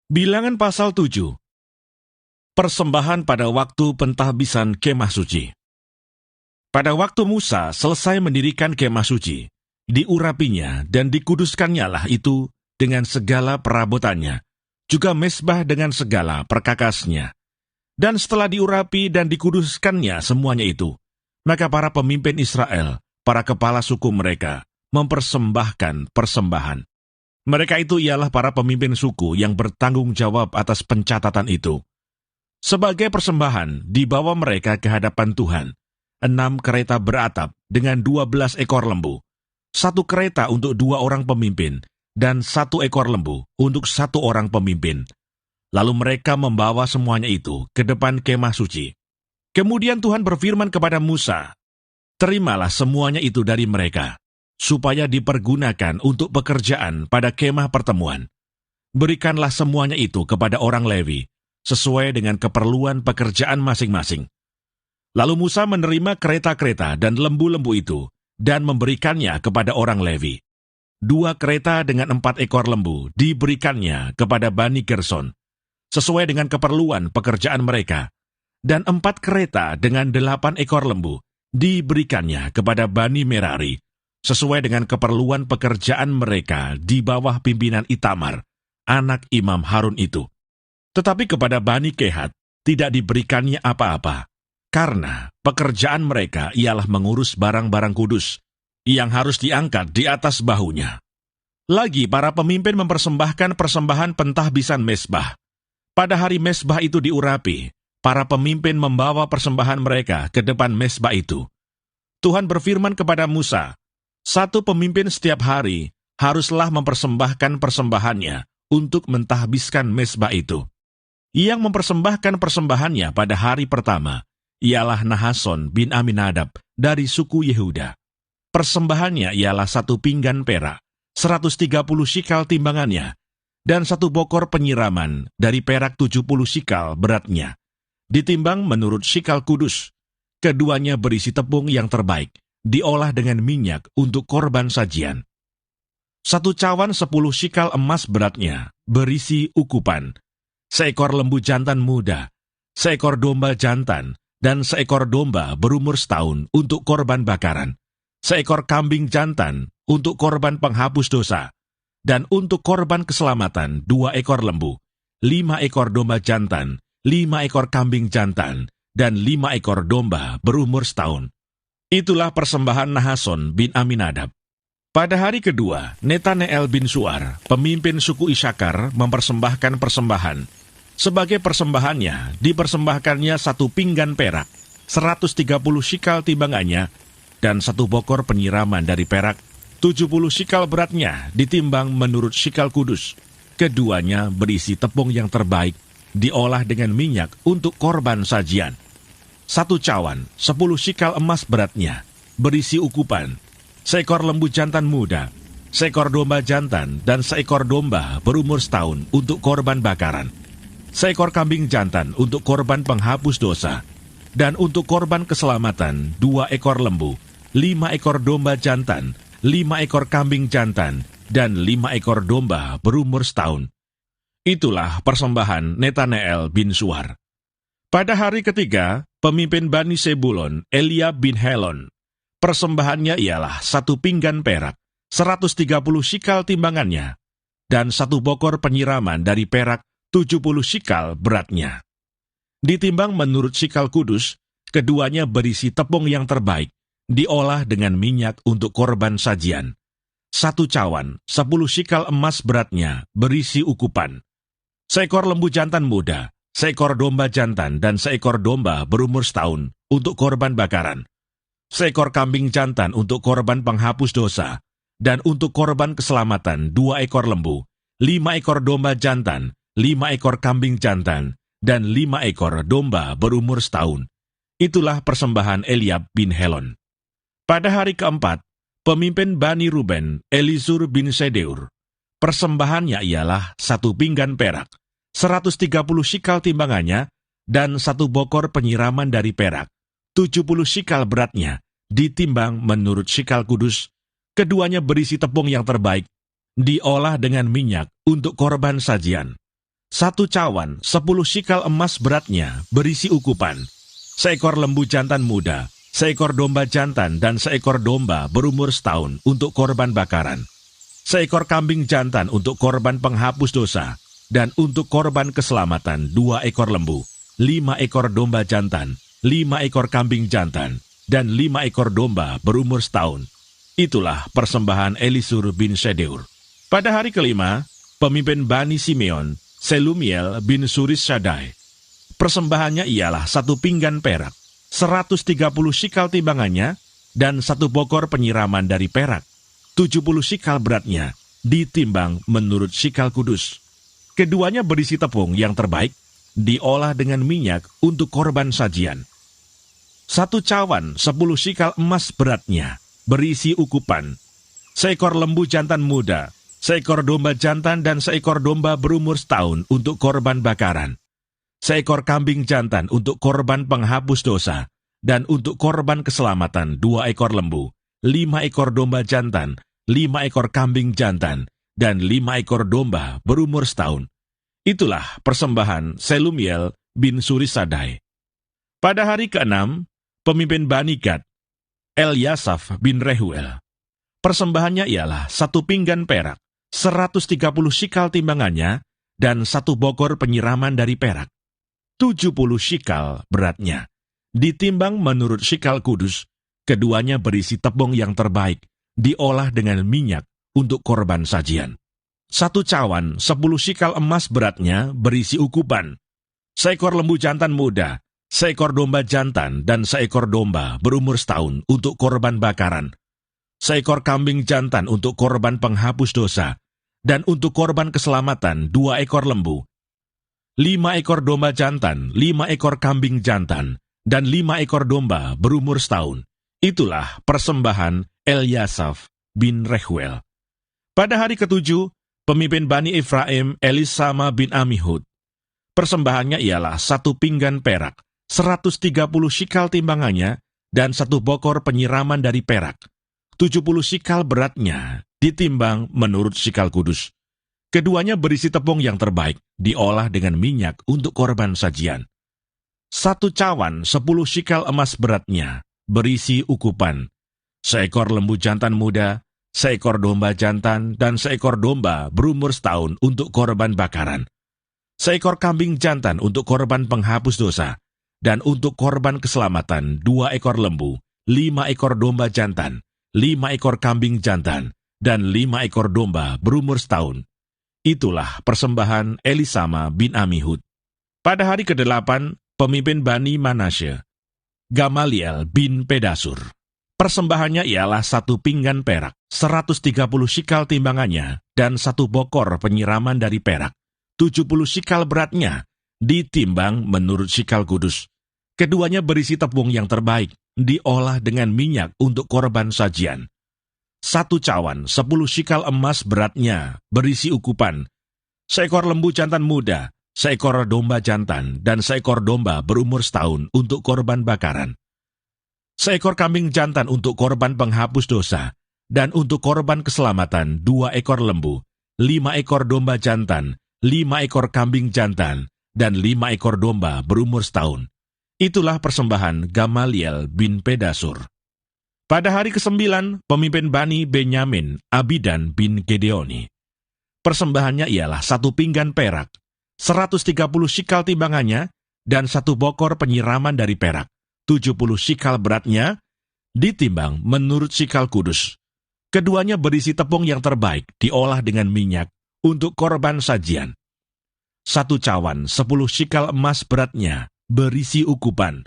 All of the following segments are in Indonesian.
Bilangan pasal 7. Persembahan pada waktu pentahbisan kemah suci. Pada waktu Musa selesai mendirikan kemah suci, diurapinya dan dikuduskannya lah itu dengan segala perabotannya, juga mezbah dengan segala perkakasnya. Dan setelah diurapi dan dikuduskannya semuanya itu, maka para pemimpin Israel, para kepala suku mereka, mempersembahkan persembahan. Mereka itu ialah para pemimpin suku yang bertanggung jawab atas pencatatan itu. Sebagai persembahan, dibawa mereka ke hadapan Tuhan 6 kereta beratap dengan 12 ekor lembu, 1 kereta untuk 2 orang pemimpin, dan 1 ekor lembu untuk 1 orang pemimpin. Lalu mereka membawa semuanya itu ke depan kemah suci. Kemudian Tuhan berfirman kepada Musa, "Terimalah semuanya itu dari mereka, supaya dipergunakan untuk pekerjaan pada kemah pertemuan. Berikanlah semuanya itu kepada orang Lewi, sesuai dengan keperluan pekerjaan masing-masing." Lalu Musa menerima kereta-kereta dan lembu-lembu itu, dan memberikannya kepada orang Lewi. 2 kereta dengan 4 ekor lembu diberikannya kepada Bani Gerson, sesuai dengan keperluan pekerjaan mereka, dan 4 kereta dengan 8 ekor lembu diberikannya kepada Bani Merari, sesuai dengan keperluan pekerjaan mereka di bawah pimpinan Itamar, anak Imam Harun itu. Tetapi kepada Bani Kehat tidak diberikannya apa-apa, karena pekerjaan mereka ialah mengurus barang-barang kudus yang harus diangkat di atas bahunya. Lagi para pemimpin mempersembahkan persembahan pentahbisan mezbah. Pada hari mezbah itu diurapi, para pemimpin membawa persembahan mereka ke depan mezbah itu. Tuhan berfirman kepada Musa, 1 pemimpin setiap hari haruslah mempersembahkan persembahannya untuk mentahbiskan mezbah itu. Yang mempersembahkan persembahannya pada hari pertama ialah Nahason bin Aminadab dari suku Yehuda. Persembahannya ialah 1 pinggan perak, 130 shikal timbangannya, dan 1 bokor penyiraman dari perak 70 shikal beratnya, ditimbang menurut shikal kudus. Keduanya berisi tepung yang terbaik, diolah dengan minyak untuk korban sajian. 1 cawan 10 shikal emas beratnya, berisi ukupan, 1 ekor lembu jantan muda, 1 ekor domba jantan, dan 1 ekor domba berumur setahun untuk korban bakaran, 1 ekor kambing jantan untuk korban penghapus dosa, dan untuk korban keselamatan 2 ekor lembu, 5 ekor domba jantan, 5 ekor kambing jantan, dan 5 ekor domba berumur setahun. Itulah persembahan Nahason bin Aminadab. Pada hari kedua, Netaneel bin Suar, pemimpin suku Isakar, mempersembahkan persembahan. Sebagai persembahannya, dipersembahkannya 1 pinggan perak, 130 shikal timbangannya, dan 1 bokor penyiraman dari perak, 70 shikal beratnya, ditimbang menurut shikal kudus. Keduanya berisi tepung yang terbaik, diolah dengan minyak untuk korban sajian. 1 cawan, 10 shikal emas beratnya, berisi ukupan, 1 ekor lembu jantan muda, 1 ekor domba jantan, dan 1 ekor domba berumur setahun untuk korban bakaran, 1 ekor kambing jantan untuk korban penghapus dosa, dan untuk korban keselamatan 2 ekor lembu, 5 ekor domba jantan, 5 ekor kambing jantan, dan 5 ekor domba berumur setahun. Itulah persembahan Netaneel bin Suar. Pada hari ketiga, pemimpin Bani Sebulon, Eliab bin Helon, persembahannya ialah 1 pinggan perak, 130 shikal timbangannya, dan 1 bokor penyiraman dari perak 70 shikal beratnya. Ditimbang menurut shikal kudus, keduanya berisi tepung yang terbaik, diolah dengan minyak untuk korban sajian. 1 cawan, 10 shikal emas beratnya, berisi ukupan, 1 ekor lembu jantan muda, 1 ekor domba jantan, dan 1 ekor domba berumur setahun untuk korban bakaran, 1 ekor kambing jantan untuk korban penghapus dosa, dan untuk korban keselamatan 2 ekor lembu, 5 ekor domba jantan, 5 ekor kambing jantan, dan 5 ekor domba berumur setahun. Itulah persembahan Eliab bin Helon. Pada hari keempat, pemimpin Bani Ruben, Elizur bin Sedeur, persembahannya ialah 1 pinggan perak, 130 shikal timbangannya, dan 1 bokor penyiraman dari perak, 70 shikal beratnya, ditimbang menurut shikal kudus. Keduanya berisi tepung yang terbaik, diolah dengan minyak untuk korban sajian. 1 cawan 10 shikal emas beratnya berisi ukupan, seekor lembu jantan muda, seekor domba jantan dan seekor domba berumur setahun untuk korban bakaran, seekor kambing jantan untuk korban penghapus dosa, dan untuk korban keselamatan 2 ekor lembu, 5 ekor domba jantan, 5 ekor kambing jantan, dan 5 ekor domba berumur setahun. Itulah persembahan Elisur bin Sedeur. Pada hari kelima, pemimpin Bani Simeon, Selumiel bin Surissadai. Persembahannya ialah 1 pinggan perak, 130 shikal timbangannya, dan 1 bokor penyiraman dari perak, 70 shikal beratnya, ditimbang menurut shikal kudus. Keduanya berisi tepung yang terbaik, diolah dengan minyak untuk korban sajian. 1 cawan 10 shikal emas beratnya, berisi ukupan, seekor lembu jantan muda, seekor domba jantan dan seekor domba berumur setahun untuk korban bakaran, seekor kambing jantan untuk korban penghapus dosa, dan untuk korban keselamatan 2 ekor lembu, 5 ekor domba jantan, 5 ekor kambing jantan, dan 5 ekor domba berumur setahun. Itulah persembahan Selumiel bin Surissadai. Pada hari ke-6, pemimpin Bani Gad, Eliasaf bin Rehuel. Persembahannya ialah 1 pinggan perak, 130 shikal timbangannya, dan 1 bokor penyiraman dari perak, 70 shikal beratnya, ditimbang menurut shikal kudus. Keduanya berisi tepung yang terbaik, diolah dengan minyak untuk korban sajian. 1 cawan 10 shikal emas beratnya berisi ukupan, seekor lembu jantan muda, seekor domba jantan dan seekor domba berumur setahun untuk korban bakaran, seekor kambing jantan untuk korban penghapus dosa, dan untuk korban keselamatan 2 ekor lembu, 5 ekor domba jantan, 5 ekor kambing jantan, dan 5 ekor domba berumur setahun. Itulah persembahan Eliasaf bin Rehuel. Pada hari ke-7, pemimpin Bani Efraim Elisama bin Amihud. Persembahannya ialah 1 pinggan perak, 130 shikal timbangannya, dan 1 bokor penyiraman dari perak, 70 shikal beratnya, ditimbang menurut shikal kudus. Keduanya berisi tepung yang terbaik, diolah dengan minyak untuk korban sajian. 1 cawan 10 shikal emas beratnya, berisi ukupan, seekor lembu jantan muda, seekor domba jantan, dan seekor domba berumur setahun untuk korban bakaran, seekor kambing jantan untuk korban penghapus dosa, dan untuk korban keselamatan 2 ekor lembu, 5 ekor domba jantan, 5 ekor kambing jantan, dan 5 ekor domba berumur setahun. Itulah persembahan Elisama bin Amihud. Pada hari ke-8, pemimpin Bani Manasye, Gamaliel bin Pedasur. Persembahannya ialah 1 pinggan perak, 130 shikal timbangannya, dan 1 bokor penyiraman dari perak, 70 shikal beratnya, ditimbang menurut shikal kudus. Keduanya berisi tepung yang terbaik, diolah dengan minyak untuk korban sajian. 1 cawan 10 shikal emas beratnya, berisi ukupan, seekor lembu jantan muda, seekor domba jantan, dan seekor domba berumur setahun untuk korban bakaran, seekor kambing jantan untuk korban penghapus dosa, dan untuk korban keselamatan 2 ekor lembu, 5 ekor domba jantan, 5 ekor kambing jantan, dan 5 ekor domba berumur setahun. Itulah persembahan Gamaliel bin Pedasur. Pada hari ke-9, pemimpin Bani Benyamin, Abidan bin Gedeoni. Persembahannya ialah 1 pinggan perak, 130 shikal timbangannya, dan 1 bokor penyiraman dari perak, 70 shikal beratnya, ditimbang menurut shikal kudus. Keduanya berisi tepung yang terbaik, diolah dengan minyak untuk korban sajian. 1 cawan 10 shikal emas beratnya, berisi ukupan,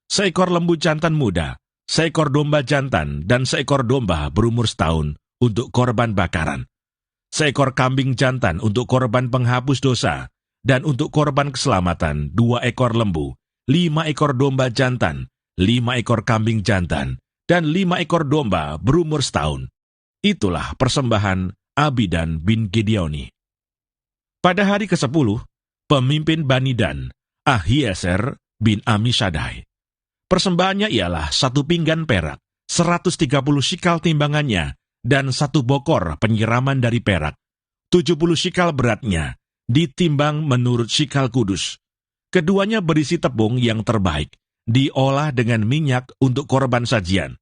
seekor lembu jantan muda, seekor domba jantan, dan seekor domba berumur setahun untuk korban bakaran, seekor kambing jantan untuk korban penghapus dosa, dan untuk korban keselamatan 2 ekor lembu, 5 ekor domba jantan, 5 ekor kambing jantan, dan 5 ekor domba berumur setahun. Itulah persembahan Abidan bin Gedeoni. Pada hari ke-10, pemimpin Bani Dan, Ahieser bin Amisadai. Persembahannya ialah 1 pinggan perak, 130 shikal timbangannya, dan 1 bokor penyiraman dari perak, 70 shikal beratnya, ditimbang menurut shikal kudus. Keduanya berisi tepung yang terbaik, diolah dengan minyak untuk korban sajian.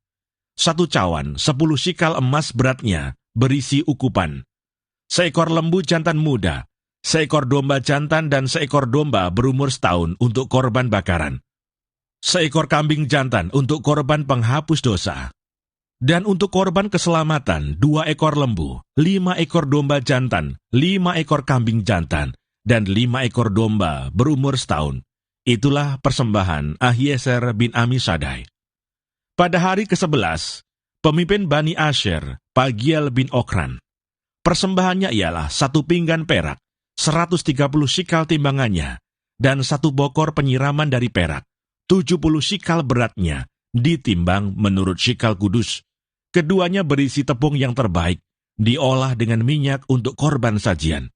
1 cawan, 10 shikal emas beratnya, berisi ukupan. Seekor lembu jantan muda, seekor domba jantan dan seekor domba berumur setahun untuk korban bakaran. Seekor kambing jantan untuk korban penghapus dosa. Dan untuk korban keselamatan, 2 ekor lembu, 5 ekor domba jantan, 5 ekor kambing jantan, dan 5 ekor domba berumur setahun. Itulah persembahan Ahiezer bin Amisadai. Pada hari ke-11, pemimpin Bani Asher, Pagiel bin Okran. Persembahannya ialah 1 pinggan perak, 130 shikal timbangannya, dan 1 bokor penyiraman dari perak, 70 shikal beratnya, ditimbang menurut shikal kudus. Keduanya berisi tepung yang terbaik, diolah dengan minyak untuk korban sajian.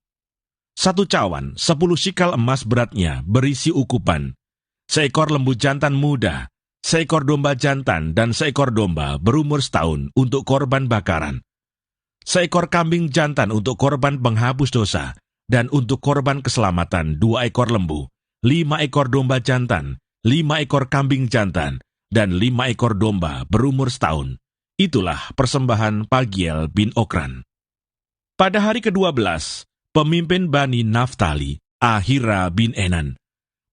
1 cawan, 10 shikal emas beratnya, berisi ukupan. Seekor lembu jantan muda, seekor domba jantan, dan seekor domba berumur setahun untuk korban bakaran. Seekor kambing jantan untuk korban penghapus dosa, dan untuk korban keselamatan 2 ekor lembu, 5 ekor domba jantan, 5 ekor kambing jantan, dan 5 ekor domba berumur setahun. Itulah persembahan Pagiel bin Okran. Pada hari ke-12, pemimpin Bani Naftali, Ahira bin Enan.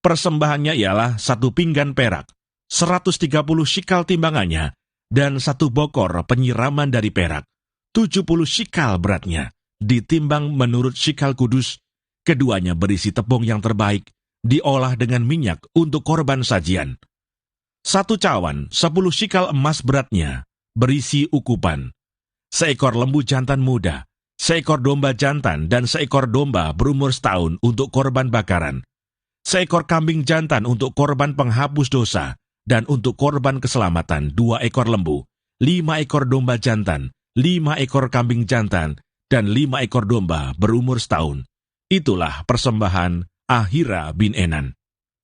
Persembahannya ialah 1 pinggan perak, 130 shikal timbangannya, dan 1 bokor penyiraman dari perak, 70 shikal beratnya, ditimbang menurut shikal kudus. Keduanya berisi tepung yang terbaik, diolah dengan minyak untuk korban sajian. 1 cawan, 10 shikal emas beratnya, berisi ukupan. Seekor lembu jantan muda, seekor domba jantan, dan seekor domba berumur setahun untuk korban bakaran. Seekor kambing jantan untuk korban penghapus dosa, dan untuk korban keselamatan 2 ekor lembu, 5 ekor domba jantan, 5 ekor kambing jantan, dan 5 ekor domba berumur setahun. Itulah persembahan Ahira bin Enan.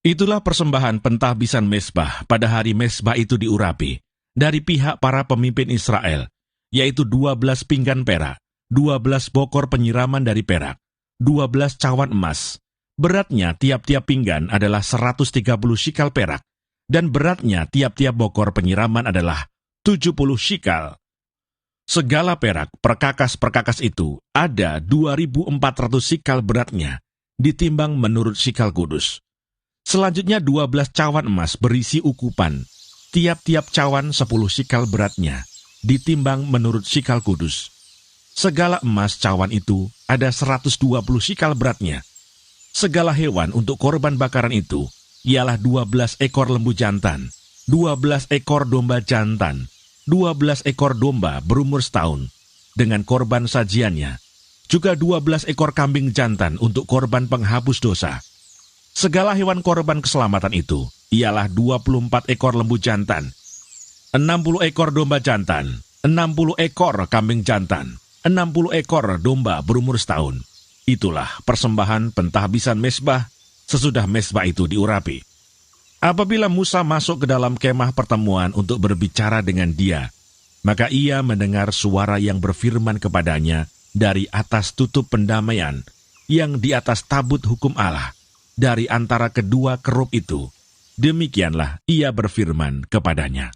Itulah persembahan pentahbisan mezbah pada hari mezbah itu diurapi dari pihak para pemimpin Israel, yaitu 12 pinggan perak, 12 bokor penyiraman dari perak, 12 cawan emas. Beratnya tiap-tiap pinggan adalah 130 shikal perak, dan beratnya tiap-tiap bokor penyiraman adalah 70 shikal. Segala perak perkakas-perkakas itu ada 2.400 shikal beratnya, ditimbang menurut shikal kudus. Selanjutnya 12 cawan emas berisi ukupan, tiap-tiap cawan 10 shikal beratnya, ditimbang menurut shikal kudus. Segala emas cawan itu ada 120 shikal beratnya. Segala hewan untuk korban bakaran itu ialah 12 ekor lembu jantan, 12 ekor domba jantan, 12 ekor domba berumur setahun, dengan korban sajiannya, juga 12 ekor kambing jantan untuk korban penghapus dosa. Segala hewan korban keselamatan itu ialah 24 ekor lembu jantan, 60 ekor domba jantan, 60 ekor kambing jantan, 60 ekor domba berumur setahun. Itulah persembahan pentahbisan mezbah sesudah mezbah itu diurapi. Apabila Musa masuk ke dalam kemah pertemuan untuk berbicara dengan dia, maka ia mendengar suara yang berfirman kepadanya dari atas tutup pendamaian yang di atas tabut hukum Allah, dari antara kedua kerub itu. Demikianlah ia berfirman kepadanya.